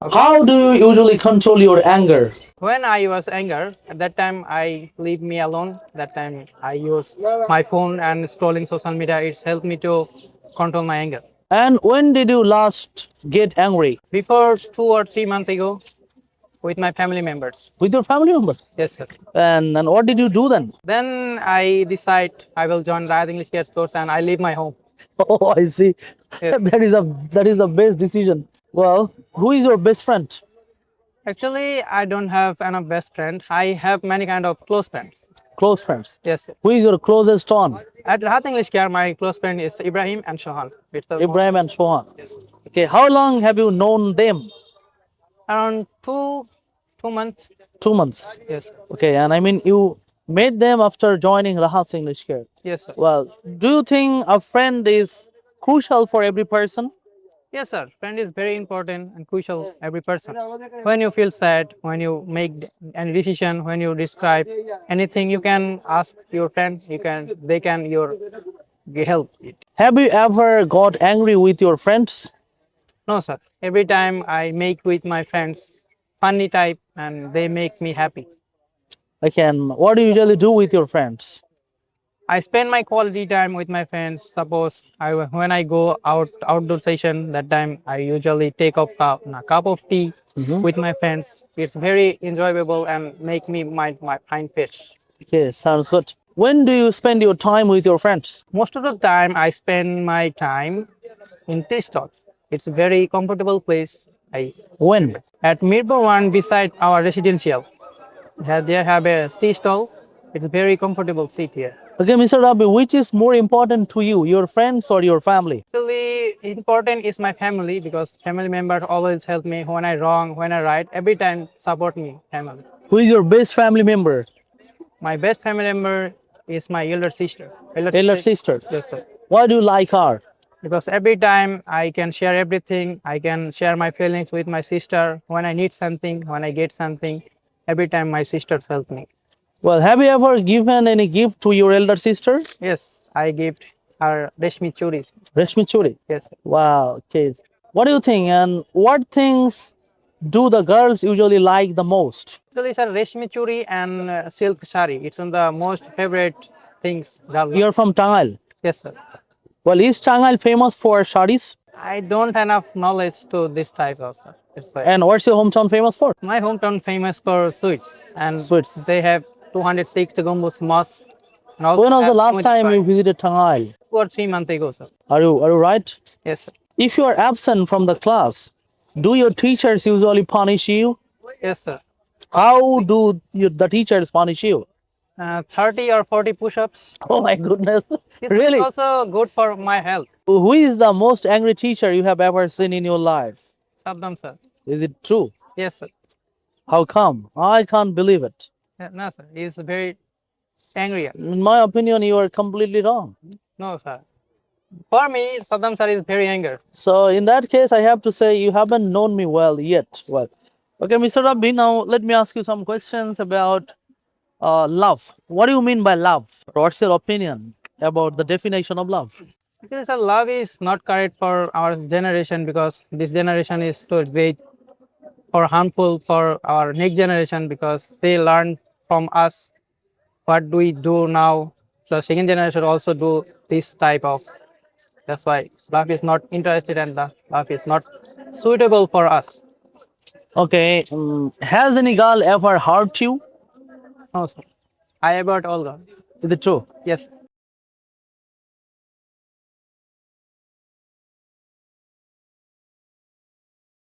How do you usually control your anger? When I was younger, at that time I leave me alone. That time I use my phone and scrolling social media. It's helped me to control my anger. And when did you last get angry? Before 2 or 3 months ago, with my family members. With your family members? Yes, sir. And what did you do then? Then I decide I will join Rayat English Care Course and I leave my home. Oh, I see. Yes. That is a best decision. Well, who is your best friend? Actually, I don't have enough best friend. I have many kind of close friends. Close friends. Yes, sir. Who is your closest one? At Rahat English Care, my close friend is Ibrahim and Shohan. It's the Ibrahim and Shohan. Yes. Okay, how long have you known them? Around 2 months. 2 months. Yes. Okay, and I mean you met them after joining Rahat's English Care. Yes, sir. Well, do you think a friend is crucial for every person? Yes, sir. Friend is very important and crucial every person. When you feel sad, when you make any decision, when you describe anything, you can ask your friend. They can your help it. Have you ever got angry with your friends? No, sir. Every time I make with my friends funny type and they make me happy. Okay, and what do you usually do with your friends? I spend my quality time with my friends. Suppose when I go outdoor session, that time I usually take a cup of tea with my friends. It's very enjoyable and make me my mind fresh. Okay, sounds good. When do you spend your time with your friends? Most of the time, I spend my time in tea stall. It's a very comfortable place. I When? At Mirpur one beside our residential. They have a tea stall. It's a very comfortable seat here. Okay, Mr. Rabi, which is more important to you, your friends or your family? Actually, important is my family because family members always help me when I wrong, when I right. Every time support me, family. Who is your best family member? My best family member is my elder sister. Elder sister. Yes, sir. Why do you like her? Because every time I can share everything, I can share my feelings with my sister. When I need something, when I get something, every time my sisters help me. Well, have you ever given any gift to your elder sister? Yes, I give her Reshmi Churis. Rashmi Churi. Yes. Wow, okay. What do you think and what things do the girls usually like the most? Actually, sir, Reshmi Churi and silk sari. It's one of the most favorite things. You're from Tangal. Yes, sir. Well, is Tangal famous for sarees? I don't have enough knowledge to this type of stuff. That's why. And what's your hometown famous for? My hometown famous for sweets, and Sweets. they have 260 Gumbus mosque. And also When was the have last much time you pride. visited Tangal? 2 or 3 months ago, sir. Are you right? Yes, sir. If you are absent from the class, do your teachers usually punish you? Yes, sir. How do the teachers punish you? 30 or 40 push-ups. Oh my goodness. This Really? is also good for my health. Who is the most angry teacher you have ever seen in your life? Sabdam, sir. Is it true? Yes, sir. How come? I can't believe it. No, sir. He's very angry. In my opinion, you are completely wrong. No, sir. For me, Saddam sir is very angry. So in that case, I have to say you haven't known me well yet. Well, okay, Mr. Rabbi, now let me ask you some questions about love. What do you mean by love? What's your opinion about the definition of love? Actually, sir, love is not correct for our generation because this generation is too very or harmful for our next generation because they learn from us what do we do now. So second generation also do this type of. That's why love is not interested and love is not suitable for us. Okay, has any girl ever hurt you? No, sir. I about all girls. Is it true? Yes.